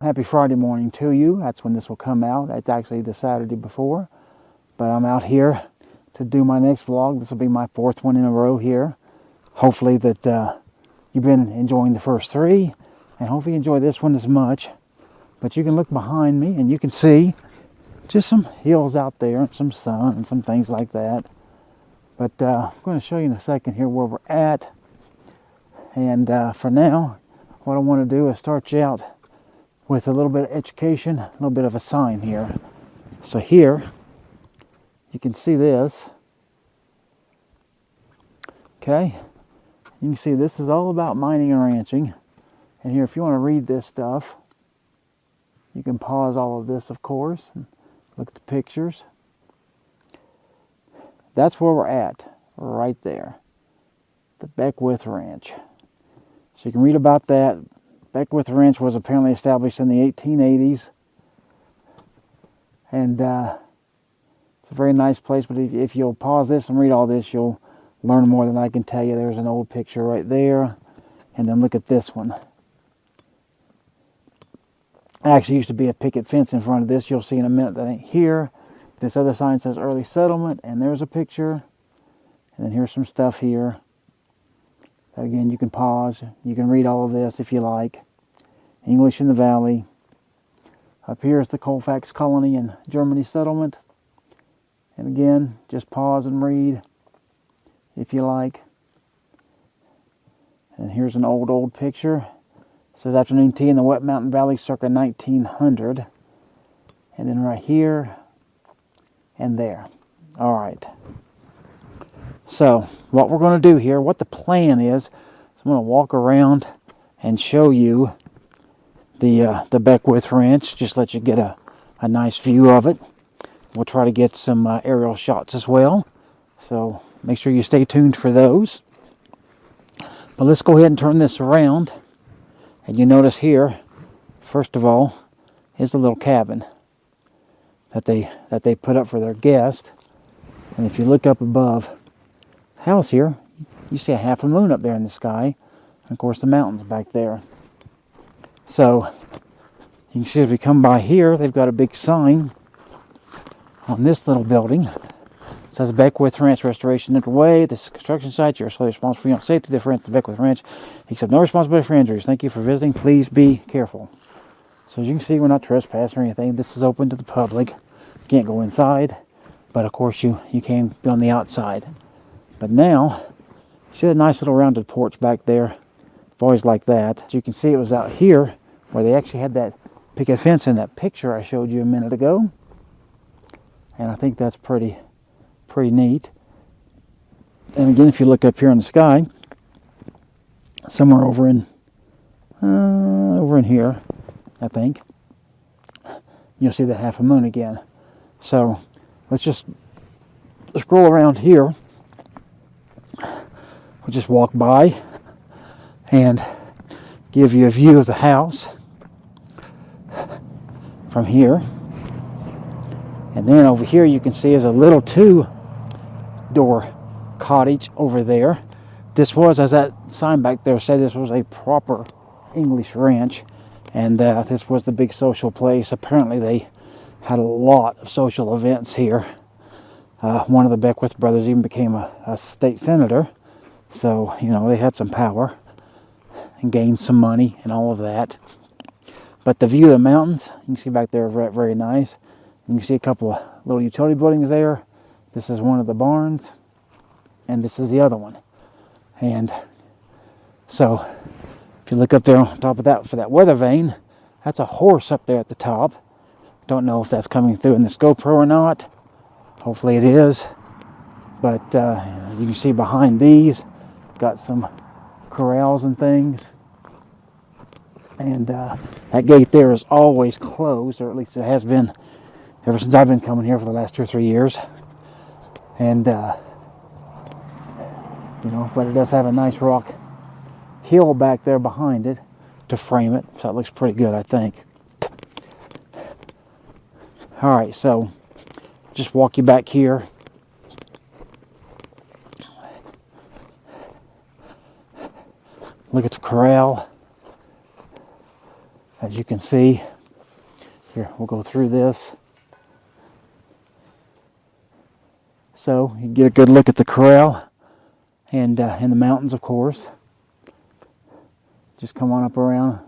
Happy Friday morning to you. That's when this will come out. It's actually the Saturday before. But I'm out here to do my next vlog. This will be my 4th one in a row here. Hopefully that you've been enjoying the first 3. And hopefully you enjoy this one as much. But you can look behind me and you can see just some hills out there and some sun and some things like that. But I'm going to show you in a second here where we're at. And for now, what I want to do is start you out with a little bit of education, a little bit of a sign here. So here, you can see this. Okay, you can see this is all about mining and ranching. And here, if you want to read this stuff, you can pause all of this, of course, and look at the pictures. That's where we're at, right there. The Beckwith Ranch. So you can read about that. Beckwith Ranch was apparently established in the 1880s. And it's a very nice place, but if you'll pause this and read all this, you'll learn more than I can tell you. There's an old picture right there. And then look at this one. Actually used to be a picket fence in front of this. You'll see in a minute that ain't here. This other sign says early settlement, and there's a picture. And then here's some stuff here. That again, you can pause. You can read all of this if you like. English in the Valley. Up here is the Colfax Colony and Germany settlement. And again, just pause and read if you like. And here's an old picture. It says afternoon tea in the Wet Mountain Valley circa 1900. And then right here and there. All right. So what we're going to do here, what the plan is I'm going to walk around and show you the Beckwith Ranch, just let you get a nice view of it. We'll try to get some aerial shots as well, so make sure you stay tuned for those. But let's go ahead and turn this around, and you notice here, first of all, is the little cabin that they put up for their guest. And if you look up above house here, you see a half a moon up there in the sky, and of course the mountains back there. So you can see as we come by here, they've got a big sign on this little building. It says Beckwith Ranch Restoration Underway. This is a construction site. You're solely responsible for your own safety. Different the Beckwith Ranch. You accept no responsibility for injuries. Thank you for visiting. Please be careful. So as you can see, we're not trespassing or anything. This is open to the public. You can't go inside, but of course you can be on the outside. But now, see that nice little rounded porch back there? I've always liked that. As you can see, it was out here where they actually had that picket fence in that picture I showed you a minute ago. And I think that's pretty neat. And again, if you look up here in the sky, somewhere over in here, I think, you'll see the half a moon again. So let's just scroll around here. We'll just walk by and give you a view of the house from here. And then over here you can see there's a little 2-door cottage over there. This was, as that sign back there said, this was a proper English ranch. And this was the big social place. Apparently they had a lot of social events here. One of the Beckwith brothers even became a state senator. So, you know, they had some power and gained some money and all of that. But the view of the mountains, you can see back there, very, very nice. You can see a couple of little utility buildings there. This is one of the barns, and this is the other one. And so, if you look up there on top of that for that weather vane, that's a horse up there at the top. Don't know if that's coming through in this GoPro or not. Hopefully it is. But as you can see behind these, got some corrals and things. And that gate there is always closed, or at least it has been ever since I've been coming here for the last 2 or 3 years. And, you know, but it does have a nice rock hill back there behind it to frame it. So it looks pretty good, I think. All right, so just walk you back here. Look at the corral. As you can see, Here, we'll go through this. So you get a good look at the corral and in the mountains, of course. Just come on up around,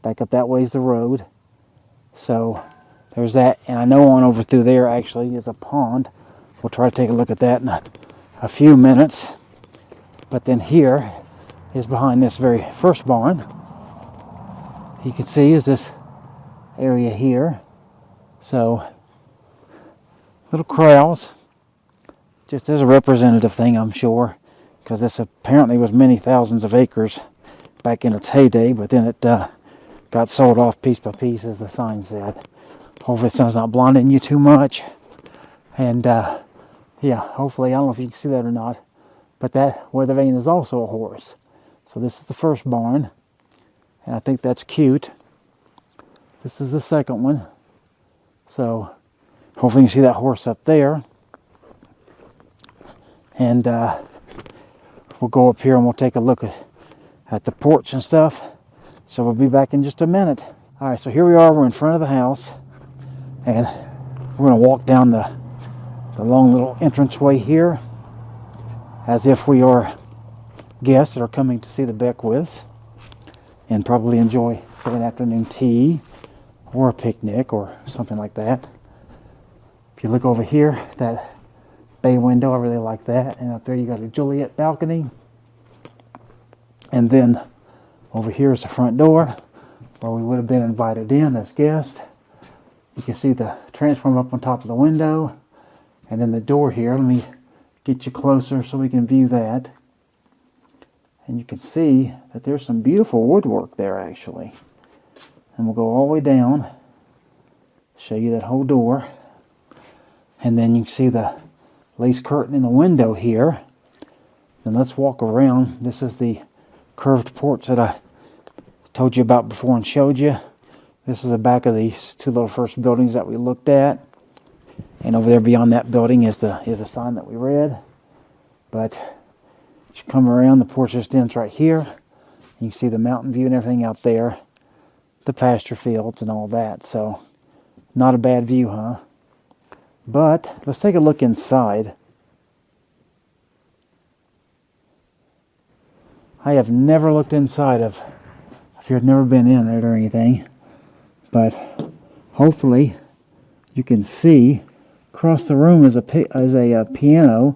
back up that way's the road. So there's that, and I know on over through there actually is a pond. We'll try to take a look at that in a few minutes. But then here is behind this very first barn. You can see is this area here. So little corrals, just as a representative thing, I'm sure, because this apparently was many thousands of acres back in its heyday, but then it got sold off piece by piece, as the sign said. Hopefully the sun's not blinding you too much. And yeah, hopefully, I don't know if you can see that or not, but that weather vane is also a horse. So this is the first barn, and I think that's cute. This is the second one. So hopefully you can see that horse up there. And we'll go up here and we'll take a look at the porch and stuff. So we'll be back in just a minute. All right, so here we are. We're in front of the house, and we're going to walk down the long little entranceway here as if we are guests that are coming to see the Beckwiths and probably enjoy, say, an afternoon tea or a picnic or something like that. If you look over here, that bay window, I really like that. And up there you got a Juliet balcony. And then over here is the front door where we would have been invited in as guests. You can see the transformer up on top of the window. And then the door here, let me get you closer so we can view that. And you can see that there's some beautiful woodwork there actually. And we'll go all the way down, show you that whole door. And then you can see the lace curtain in the window here. Then let's walk around. This is the curved porch that I told you about before and showed you. This is the back of these two little first buildings that we looked at. And over there beyond that building is the sign that we read. But as you come around, the porch just ends right here. You can see the mountain view and everything out there. The pasture fields and all that. So not a bad view, huh? But let's take a look inside. I have never looked inside of, if you've never been in it or anything, but hopefully you can see across the room is a piano.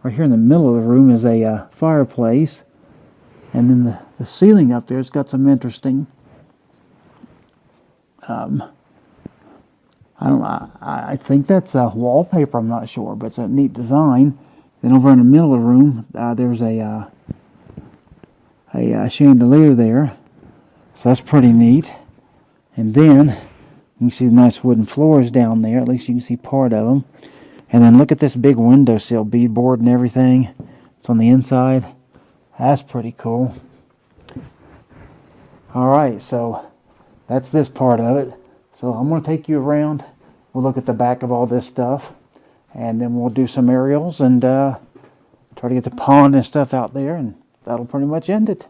Right here in the middle of the room is a fireplace, and then the ceiling up there has got some interesting. I think that's wallpaper. I'm not sure, but it's a neat design. Then over in the middle of the room, there's a chandelier there, so that's pretty neat. And then you can see the nice wooden floors down there. At least you can see part of them. And then look at this big windowsill beadboard and everything. It's on the inside. That's pretty cool. All right, so that's this part of it. So I'm going to take you around. We'll look at the back of all this stuff, and then we'll do some aerials and try to get the pond and stuff out there, and that'll pretty much end it.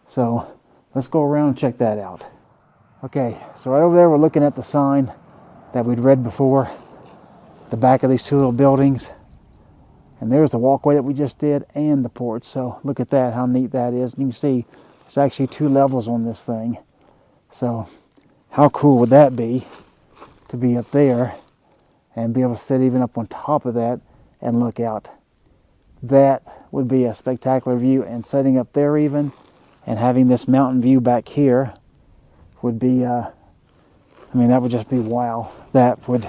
So let's go around and check that out. Okay, so right over there we're looking at the sign that we'd read before, the back of these two little buildings. And there's the walkway that we just did and the porch. So look at that, how neat that is. You can see there's actually 2 levels on this thing. So how cool would that be to be up there and be able to sit even up on top of that and look out? That would be a spectacular view, and sitting up there even and having this mountain view back here would be, I mean, that would just be wow. That would,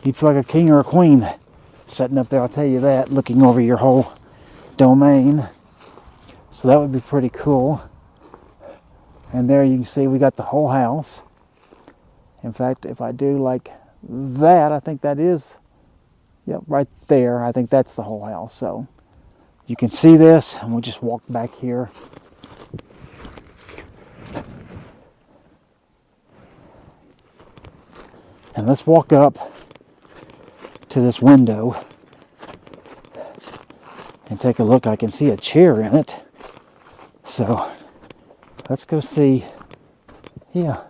you'd feel like a king or a queen sitting up there, I'll tell you that, looking over your whole domain. So that would be pretty cool. And there you can see we got the whole house. In fact, if I do like that, I think that is, yep, right there. I think that's the whole house. So you can see this, and we'll just walk back here. And let's walk up to this window and take a look. I can see a chair in it. So let's go see. Yeah,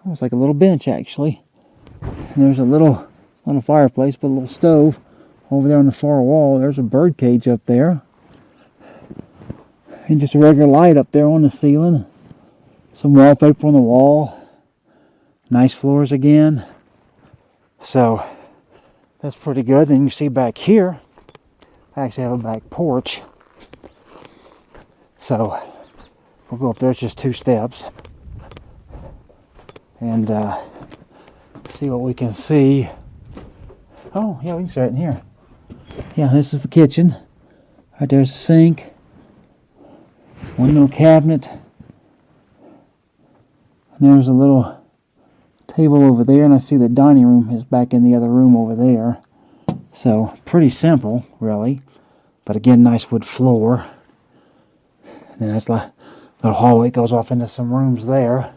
Almost like a little bench, actually. And there's a little, it's not a fireplace, but a little stove over there on the far wall. There's a bird cage up there. And just a regular light up there on the ceiling. Some wallpaper on the wall. Nice floors again. So, that's pretty good. Then you see back here, I actually have a back porch. So, we'll go up there. It's just 2 steps. And see what we can see. Oh, yeah, we can start in here. Yeah, this is the kitchen. Right there's the sink. One little cabinet. And there's a little table over there. And I see the dining room is back in the other room over there. So, pretty simple, really. But again, nice wood floor. And then that's the little hallway goes off into some rooms there.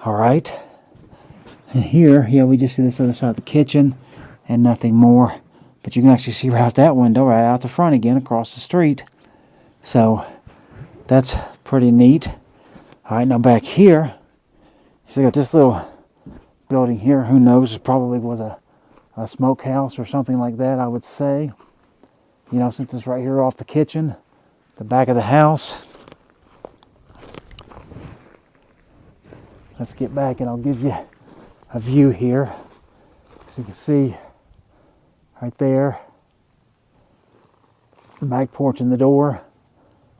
Alright. And here, yeah, we just see this other side of the kitchen and nothing more. But you can actually see right out that window, right out the front again, across the street. So, that's pretty neat. Alright, now back here, you see got this little building here. Who knows, it probably was a smokehouse or something like that, I would say. You know, since it's right here off the kitchen, the back of the house. Let's get back and I'll give you a view here. So you can see right there, the back porch and the door.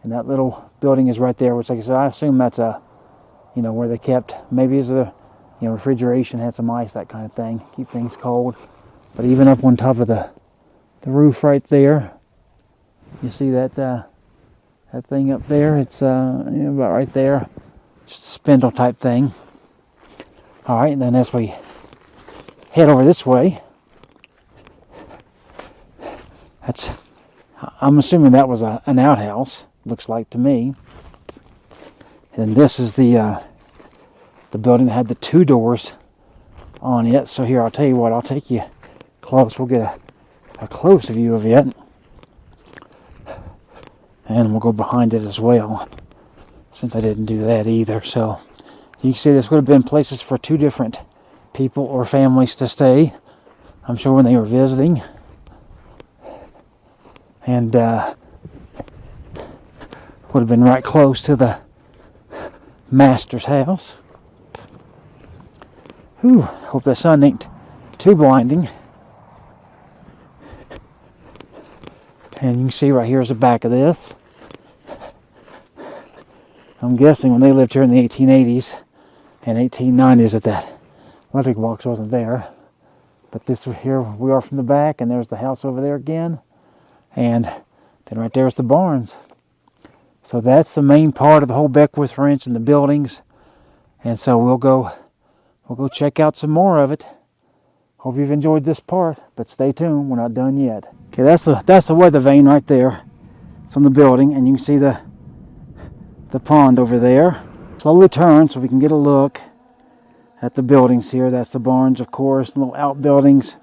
And that little building is right there, which, like I said, I assume that's where they kept, maybe is the, refrigeration, had some ice, that kind of thing, keep things cold. But even up on top of the roof right there, you see that that thing up there, it's about right there, just a spindle type thing. All right, and then as we head over this way, I'm assuming that was an outhouse, looks like to me. And this is the building that had the 2 doors on it. So here, I'll tell you what, I'll take you close. We'll get a close view of it. And we'll go behind it as well, since I didn't do that either. So you can see this would have been places for 2 different people or families to stay, I'm sure, when they were visiting. And would have been right close to the master's house. Whew, hope the sun ain't too blinding. And you can see right here is the back of this. I'm guessing when they lived here in the 1880s and 1890s that electric box wasn't there. But this here we are from the back, and there's the house over there again. And then right there's the barns. So that's the main part of the whole Beckwith Ranch and the buildings. And so we'll go check out some more of it. Hope you've enjoyed this part, but stay tuned, we're not done yet. Okay, that's the weather vane right there. It's on the building, and you can see the pond over there. Slowly turn so we can get a look at the buildings here. That's the barns, of course, little outbuildings.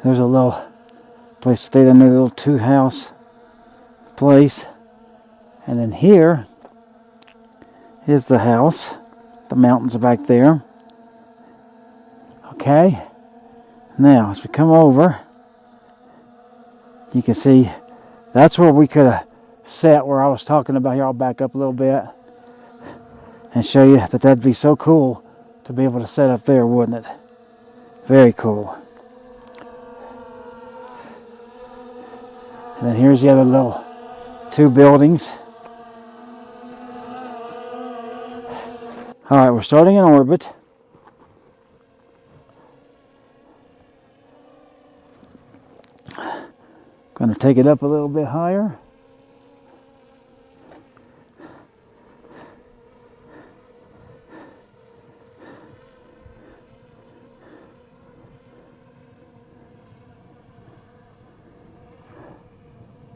There's a little place to stay down there, the little 2-house place. And then here is the house. The mountains are back there. Okay. Now, as we come over, you can see that's where we could have sat, where I was talking about here. I'll back up a little bit and show you that that'd be so cool to be able to set up there, wouldn't it? Very cool. And then here's the other little 2 buildings. All right, we're starting in orbit. Going to take it up a little bit higher.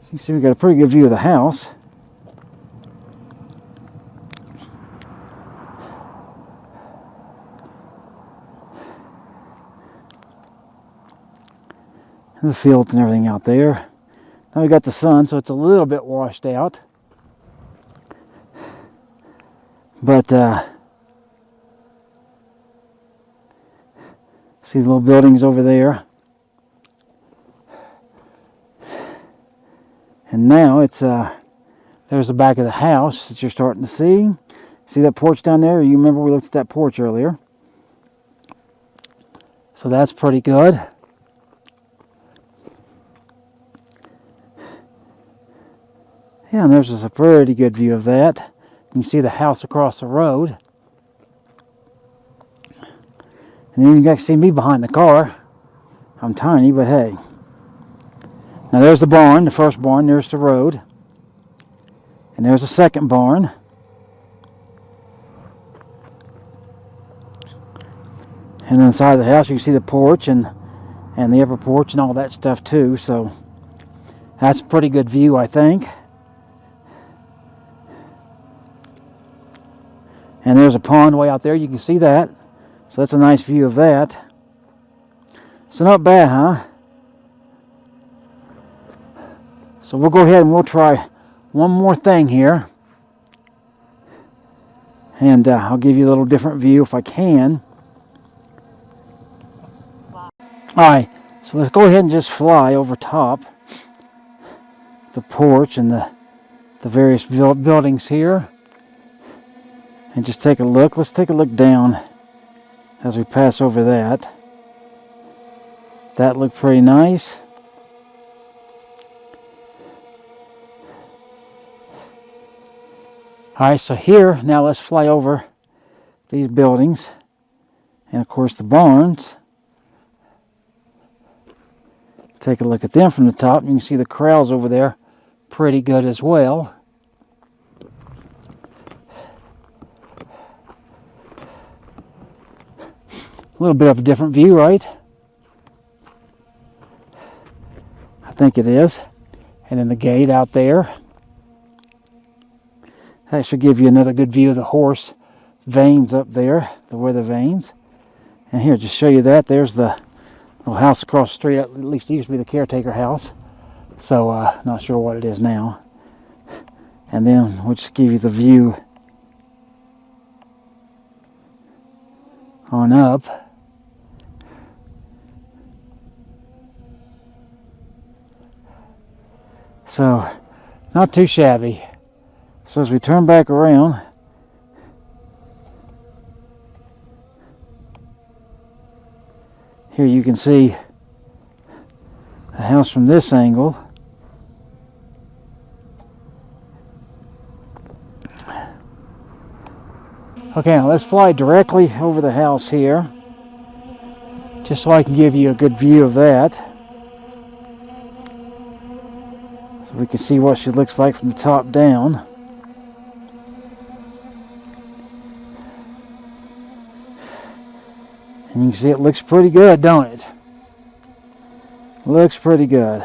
So you see we got a pretty good view of the house. The fields and everything out there. Now we got the sun, so it's a little bit washed out. But See the little buildings over there. And now it's there's the back of the house that you're starting to see. See that porch down there? You remember we looked at that porch earlier. So that's pretty good. Yeah, and there's just a pretty good view of that. You can see the house across the road. And then you can see me behind the car. I'm tiny, but hey. Now there's the barn, the first barn. There's the road. And there's the second barn. And then inside the house you can see the porch and the upper porch and all that stuff too. So that's a pretty good view, I think. And there's a pond way out there. You can see that. So that's a nice view of that. So not bad, huh? So we'll go ahead and we'll try one more thing here. And I'll give you a little different view if I can. Alright, so let's go ahead and just fly over top the porch and the various buildings here. And just take a look. Let's take a look down as we pass over that. That looked pretty nice. Alright, so here, now let's fly over these buildings. And of course the barns. Take a look at them from the top. You can see the corrals over there pretty good as well. A little bit of a different view, right? I think it is. And then the gate out there. That should give you another good view of the horse veins up there, the weather veins. And here, just show you that. There's the little house across the street. At least it used to be the caretaker house. So, not sure what it is now. And then we'll just give you the view on up. So, not too shabby. So as we turn back around, here you can see the house from this angle. Okay, now let's fly directly over the house here, just so I can give you a good view of that. So we can see what she looks like from the top down. And you can see it looks pretty good, don't it? Looks pretty good.